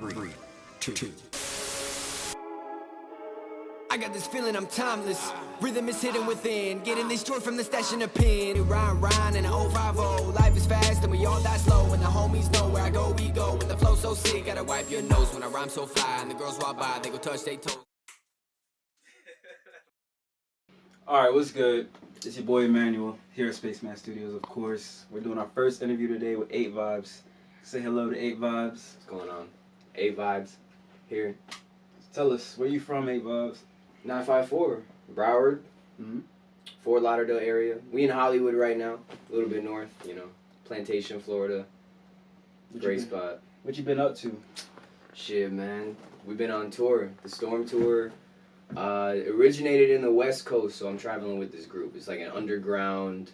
3, 2. I got this feeling I'm timeless. Rhythm is hidden within. Getting this joy from the stash in the pen. Rhyme in an 850. Life is fast and we all die slow. When the homies know where I go, we go. When the flow so sick, gotta wipe your nose. When I rhyme so fly and the girls walk by, they go touch their toes. Alright, what's good? It's your boy Emmanuel here at Spaceman Studios, of course. We're doing our first interview today with 8ightVibes. Say hello to 8ightVibes. What's going on? 8ightVibes here. Tell us, where you from, 8ightVibes? 954, Broward, Fort Lauderdale area. We in Hollywood right now, a little bit north, Plantation, Florida. Great spot. What you been up to? Shit, man. We've been on tour, the Storm Tour. Originated in the West Coast, so I'm traveling with this group. It's like an underground,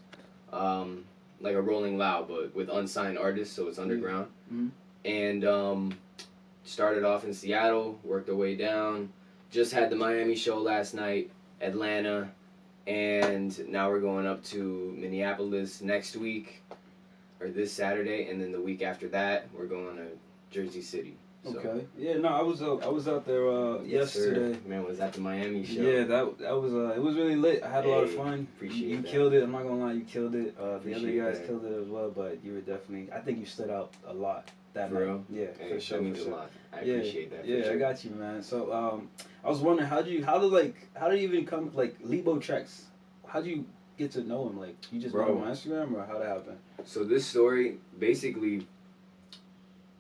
like a Rolling Loud, but with unsigned artists, so it's underground. And started off in Seattle, worked our way down. Just had the Miami show last night, Atlanta, and now we're going up to Minneapolis next week, or this Saturday, and then the week after that, we're going to Jersey City. So. Okay. Yeah, no, I was out there yesterday. Sir. Man, was at the Miami show. Yeah, that was it was really lit. I had a lot of fun. Appreciate you that. killed it. I'm not gonna lie, you killed it. The other guys that. killed it as well, but you were definitely. I think you stood out a lot that For night. real? Yeah, Hey, for sure. That means for a sure. lot. I appreciate that. Yeah, for sure. I got you, man. So, I was wondering how did you even come Lebo Tracks? How'd you get to know him? Like, you just met him on Instagram, or how'd it happen? So this story, basically,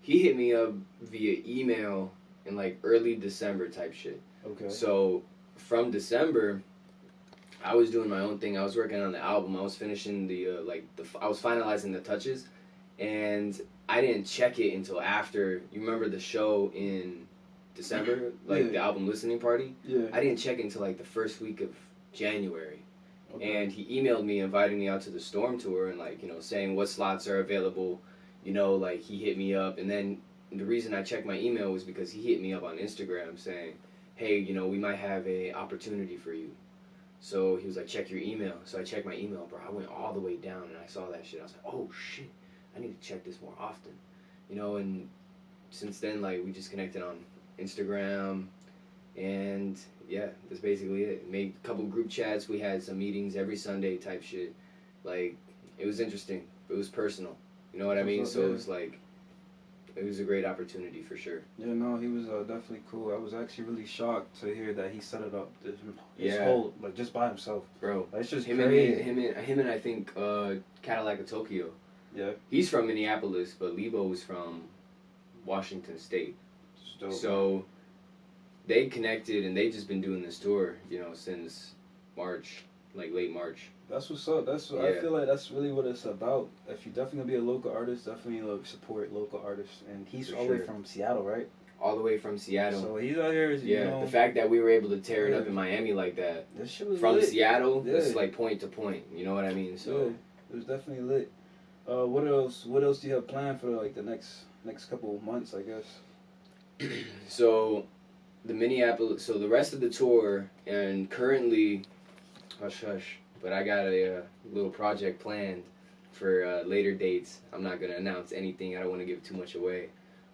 he hit me up via email in like early December type shit. Okay. So from December, I was doing my own thing. I was working on the album. I was finishing I was finalizing the touches, and I didn't check it until after. You remember the show in December, the album listening party? Yeah. I didn't check it until like the first week of January. Okay. And he emailed me, inviting me out to the Storm Tour, and saying what slots are available. He hit me up, and then the reason I checked my email was because he hit me up on Instagram saying, hey, we might have a opportunity for you. So he was like, check your email. So I checked my email, bro. I went all the way down and I saw that shit. I was like, oh shit, I need to check this more often. And since then, we just connected on Instagram, and yeah, that's basically it. Made a couple group chats. We had some meetings every Sunday type shit. It was interesting. It was personal. You know what I mean? So it was it was a great opportunity for sure. Yeah, no, he was definitely cool. I was actually really shocked to hear that he set it up his whole just by himself. Bro, it's just him crazy. and I think Cadillac of Tokyo. Yeah. He's from Minneapolis, but Lebo was from Washington State. Dope, so they connected, and they've just been doing this tour, since March, late March. That's what's up. I feel like that's really what it's about. If you're definitely gonna be a local artist, definitely support local artists. And he's all the way from Seattle, right? All the way from Seattle. So he's out here. The fact that we were able to tear it up in Miami like that, this shit was from lit. Seattle, it's point to point. You know what I mean? So it was definitely lit. What else? What else do you have planned for the next couple of months? I guess. So, the rest of the tour, and currently, hush hush. But I got a little project planned for later dates. I'm not going to announce anything. I don't want to give too much away.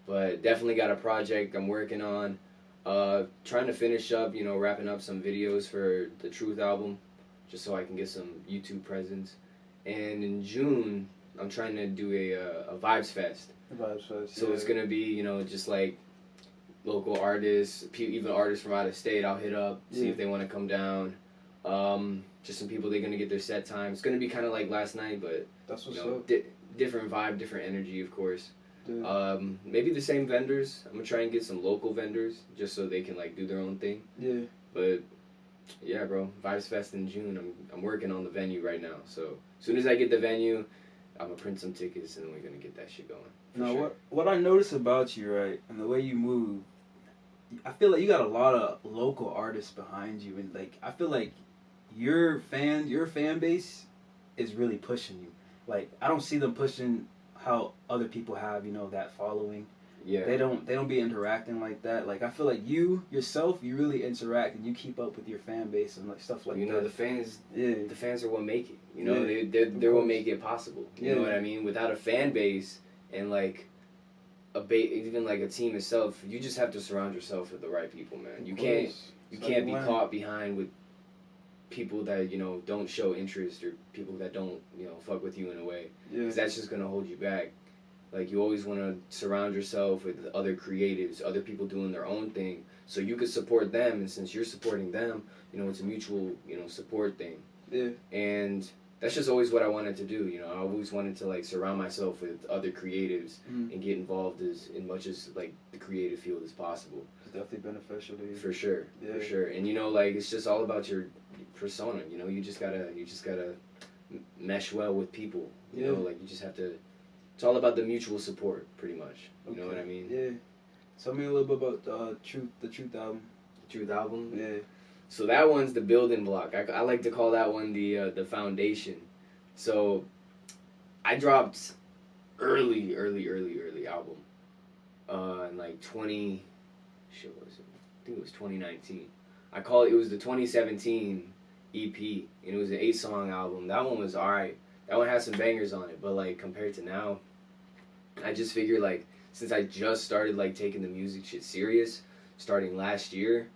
But definitely got a project I'm working on. Trying to finish up, wrapping up some videos for the Truth album, just so I can get some YouTube presence. And in June, I'm trying to do a Vibes Fest. So it's going to be, just local artists, even artists from out of state. I'll hit up, see if they want to come down. Just some people, they're going to get their set time. It's going to be kind of like last night, but that's what's up. Different vibe, different energy, of course. Yeah. Maybe the same vendors. I'm going to try and get some local vendors just so they can do their own thing. Yeah. But yeah, bro, Vibes Fest in June. I'm working on the venue right now. So as soon as I get the venue, I'm going to print some tickets and then we're going to get that shit going. Now, what I notice about you, right, and the way you move, I feel like you got a lot of local artists behind you, and I feel like your fan base is really pushing you. I don't see them pushing how other people have, that following. Yeah. They don't be interacting like that. I feel like you yourself, you really interact and you keep up with your fan base and stuff like that. The fans. Yeah. The fans are what make it. They're what make it possible. You know what I mean? Without a fan base and even like a team itself, you just have to surround yourself with the right people, man. You can't be caught behind with people that, you know, don't show interest, or people that don't, you know, fuck with you in a way. Yeah. Because that's just gonna hold you back. Like, you always want to surround yourself with other creatives, other people doing their own thing, so you could support them. And since you're supporting them, you know, it's a mutual, you know, support thing. Yeah. And that's just always what I wanted to do. You know, I always wanted to like surround myself with other creatives and get involved as much as like the creative field as possible. It's definitely beneficial to you. For sure. Yeah. For sure. And you know, like, it's just all about your persona. You know, you just gotta mesh well with people. You know, like, you just have to. It's all about the mutual support, pretty much. You know what I mean? Yeah. Tell me a little bit about the Truth album. Truth album. Yeah. So that one's the building block. I like to call that one the foundation. So I dropped early album. In like what was it? I think it was 2019. It was the 2017 EP, and it was an 8-song album. That one was alright. That one has some bangers on it, but like compared to now, I just figured, like, since I just started like taking the music shit serious, starting last year,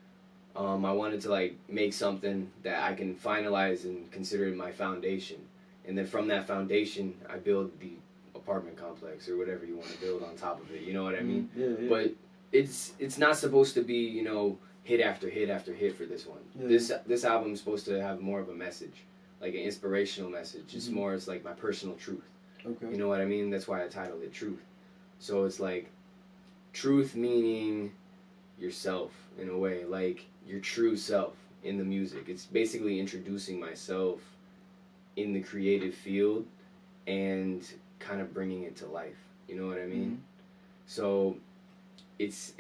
I wanted to like make something that I can finalize and consider it my foundation, and then from that foundation, I build the apartment complex or whatever you want to build on top of it. You know what I mean? Yeah. But it's not supposed to be, you know, hit after hit after hit for this one. Yeah. This album is supposed to have more of a message, like an inspirational message. It's more, it's like my personal truth. Okay. You know what I mean? That's why I titled it Truth. So it's like truth meaning yourself in a way, like your true self in the music. It's basically introducing myself in the creative field and kind of bringing it to life. You know what I mean? So it's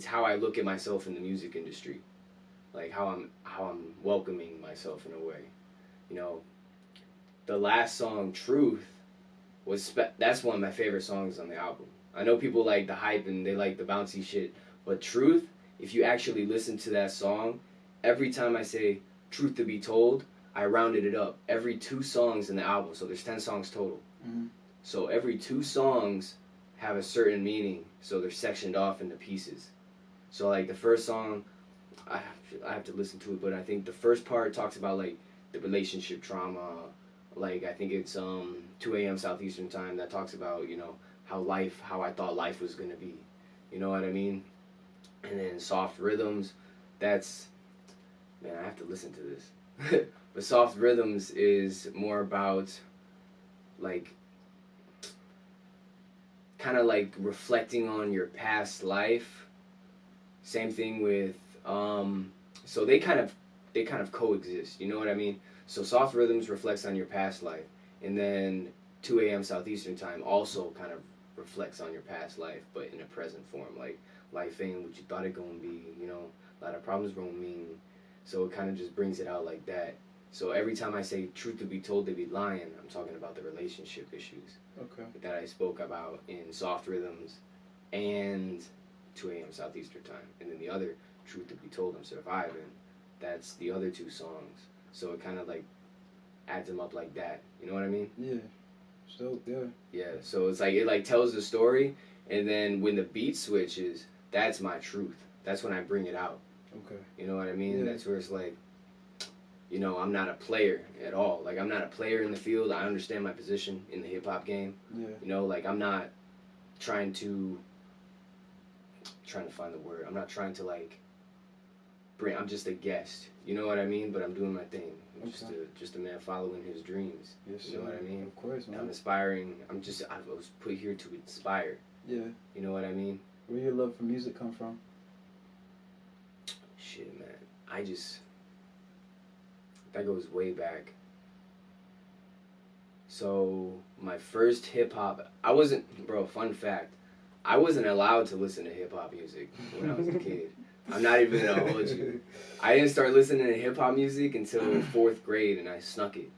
how I look at myself in the music industry, like how I'm welcoming myself in a way. You know, the last song, Truth, that's one of my favorite songs on the album. I know people like the hype and they like the bouncy shit, but Truth, if you actually listen to that song, every time I say truth to be told, I rounded it up. Every 2 songs in the album, so there's 10 songs total. So every 2 songs have a certain meaning, so they're sectioned off into pieces. So like the first song, I have to listen to it, but I think the first part talks about like the relationship trauma. Like, I think it's 2 a.m. Southeastern time, that talks about, you know, how I thought life was gonna be. You know what I mean? And then Soft Rhythms, that's, man, I have to listen to this. But Soft Rhythms is more about like kind of like reflecting on your past life. Same thing with so they kind of coexist, you know what I mean? So Soft Rhythms reflects on your past life, and then 2 a.m. Southeastern time also kind of reflects on your past life, but in a present form. Like, life ain't what you thought it gonna be, you know, a lot of problems gonna mean. So it kind of just brings it out like that. So every time I say truth to be told, they be lying, I'm talking about the relationship issues that I spoke about in Soft Rhythms and 2 a.m. Southeastern time. And then the other, Truth to be told, I'm surviving, that's the other 2 songs. So it kind of like adds them up like that. You know what I mean? Yeah. So, yeah. Yeah, so it's like, it like tells the story, and then when the beat switches, that's my truth. That's when I bring it out. Okay. You know what I mean? Yeah. That's where it's like, you know, I'm not a player at all. Like, I'm not a player in the field. I understand my position in the hip-hop game. Yeah. You know, like, I'm not trying to find the word. I'm not trying to, like, I'm just a guest. You know what I mean? But I'm doing my thing. I'm just a man following his dreams. Yes, you know what I mean? Of course, man. I'm inspiring. I was put here to inspire. Yeah. You know what I mean? Where your love for music come from? Shit, man. That goes way back. So, my first hip-hop, fun fact, I wasn't allowed to listen to hip-hop music when I was a kid. I'm not even gonna hold you. I didn't start listening to hip-hop music until 4th grade, and I snuck it.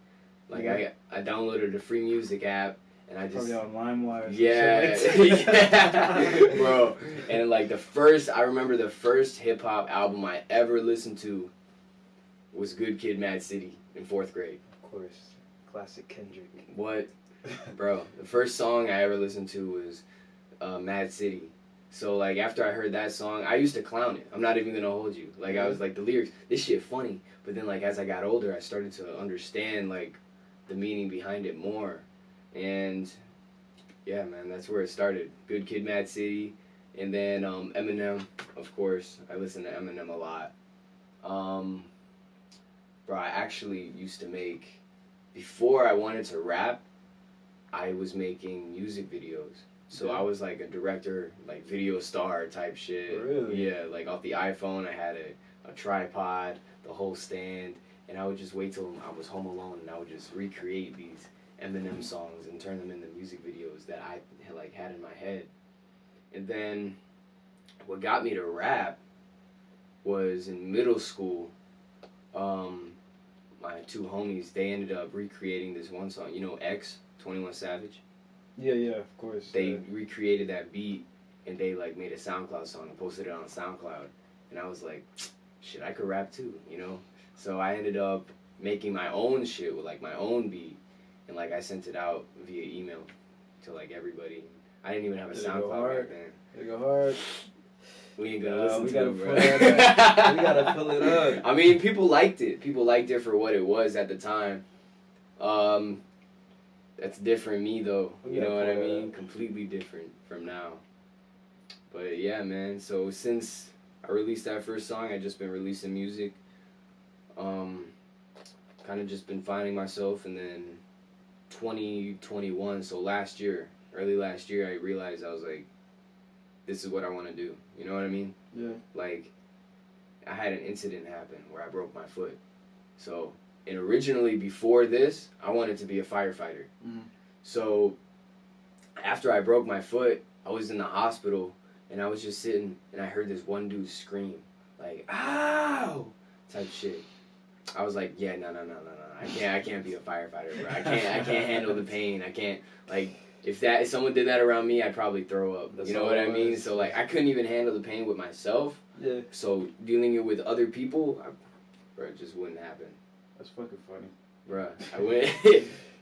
Like, I downloaded a free music app, and I just... Probably on LimeWire. Yeah, bro. And like I remember the first hip-hop album I ever listened to was Good Kid, Mad City in 4th grade. Of course. Classic Kendrick. What? Bro, the first song I ever listened to was Mad City. So like after I heard that song, I used to clown it. I'm not even gonna hold you. Like I was like the lyrics, this shit funny. But then like as I got older, I started to understand like the meaning behind it more. And yeah, man, that's where it started. Good Kid, Mad City, and then Eminem, of course. I listen to Eminem a lot. Bro, I actually used to make, before I wanted to rap, I was making music videos. So I was like a director, like video star type shit. Really? Yeah, like off the iPhone, I had a tripod, the whole stand, and I would just wait till I was home alone, and I would just recreate these Eminem songs and turn them into music videos that I had in my head. And then what got me to rap was in middle school. My two homies, they ended up recreating this one song. You know X, 21 Savage? Yeah, of course. They recreated that beat and they like made a SoundCloud song and posted it on SoundCloud. And I was like, shit, I could rap too, you know? So I ended up making my own shit with like my own beat. And like I sent it out via email to like everybody. I didn't even have a SoundCloud back then. They go hard. We ain't gonna listen to it, bro. We gotta fill it up. I mean, people liked it. People liked it for what it was at the time. That's different me though. You know what I mean? Completely different from now. But yeah, man. So since I released that first song, I just been releasing music. Kind of just been finding myself, and then 2021. So last year, early last year, I realized I was like, this is what I want to do. You know what I mean? Yeah. Like, I had an incident happen where I broke my foot. So, and originally before this, I wanted to be a firefighter. Mm-hmm. So, after I broke my foot, I was in the hospital, and I was just sitting, and I heard this one dude scream, like, ow, type shit. I was like, yeah, no. I can't be a firefighter, bro. I can't handle the pain. I can't, like, if someone did that around me, I'd probably throw up. You know what I mean? So like, I couldn't even handle the pain with myself. Yeah. So dealing it with other people, bro, it just wouldn't happen. That's fucking funny. Bro, I went.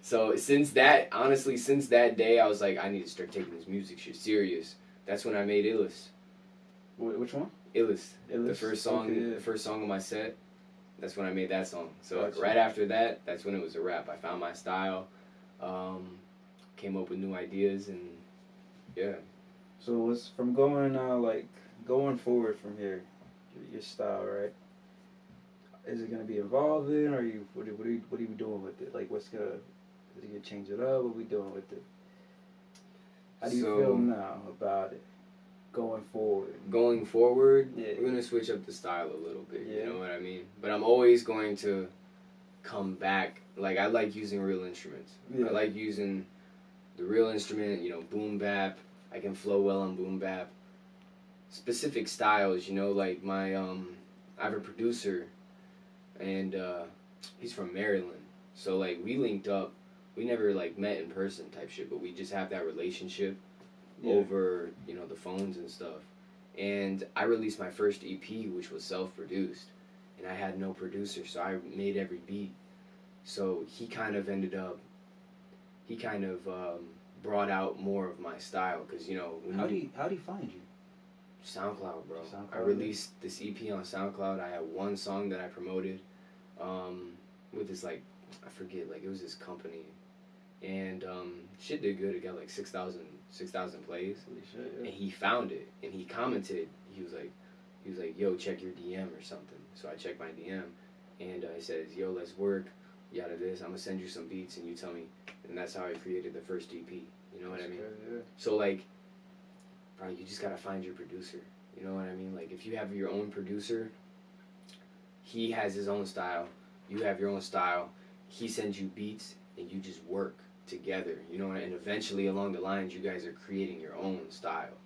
So since that day, I was like, I need to start taking this music shit serious. That's when I made Illest. Which one? Illest. Illest. The first song. Okay, yeah. The first song of my set. That's when I made that song. So Gotcha. right after that, that's when it was a rap. I found my style. Came up with new ideas, and yeah. So what's from going forward from here, your style, right? Is it gonna be evolving, or what are you doing with it? Like, is it gonna change it up? What are we doing with it? How do you feel now about it going forward? Going forward, Yeah. we're gonna switch up the style a little bit. Yeah. You know what I mean? But I'm always going to come back. Like, I like using real instruments. Yeah. I like using the real instrument, you know, boom bap. I can flow well on boom bap. Specific styles, you know, like I have a producer, and he's from Maryland. So like we linked up. We never like met in person type shit, but we just have that relationship over, you know, the phones and stuff. And I released my first EP, which was self-produced, and I had no producer, so I made every beat. So he kind of brought out more of my style, because, you know, How do you find you? SoundCloud, bro. SoundCloud, I released this EP on SoundCloud. I had one song that I promoted with this, like, I forget, like, it was this company, and shit did good. It got like 6,000 plays. Holy shit, yeah. And he found it, and he commented. He was like, yo, check your DM or something. So I checked my DM, and it says, yo, let's work. Yada this. I'm gonna send you some beats, and you tell me. And that's how I created the first EP. You know what I mean? Yeah. So like, bro, you just gotta find your producer. You know what I mean? Like, if you have your own producer, he has his own style. You have your own style. He sends you beats, and you just work together. You know, and eventually along the lines, you guys are creating your own style.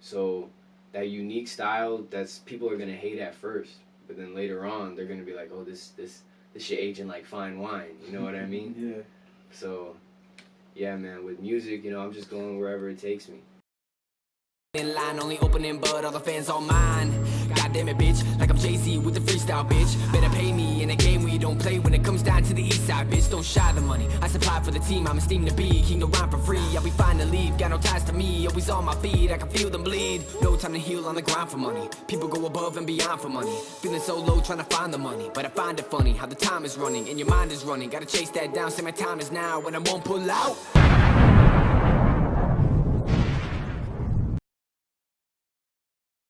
So that unique style, that's people are gonna hate at first, but then later on, they're gonna be like, oh, this shit aging like fine wine. You know what I mean? Yeah. So, yeah, man, with music, you know, I'm just going wherever it takes me. In line, only opening, but all the fans all mine. Got goddamn it, bitch. Like I'm Jay-Z with the freestyle, bitch. Better pay me in a game we don't play when it comes down to the east side, bitch. Don't shy the money. I supply for the team, I'm esteemed to be. King to rhyme for free, I'll be fine to leave. Got no ties to me, always on my feet. I can feel them bleed. No time to heal on the grind for money. People go above and beyond for money. Feeling so low trying to find the money. But I find it funny how the time is running and your mind is running. Gotta chase that down, say my time is now when I won't pull out.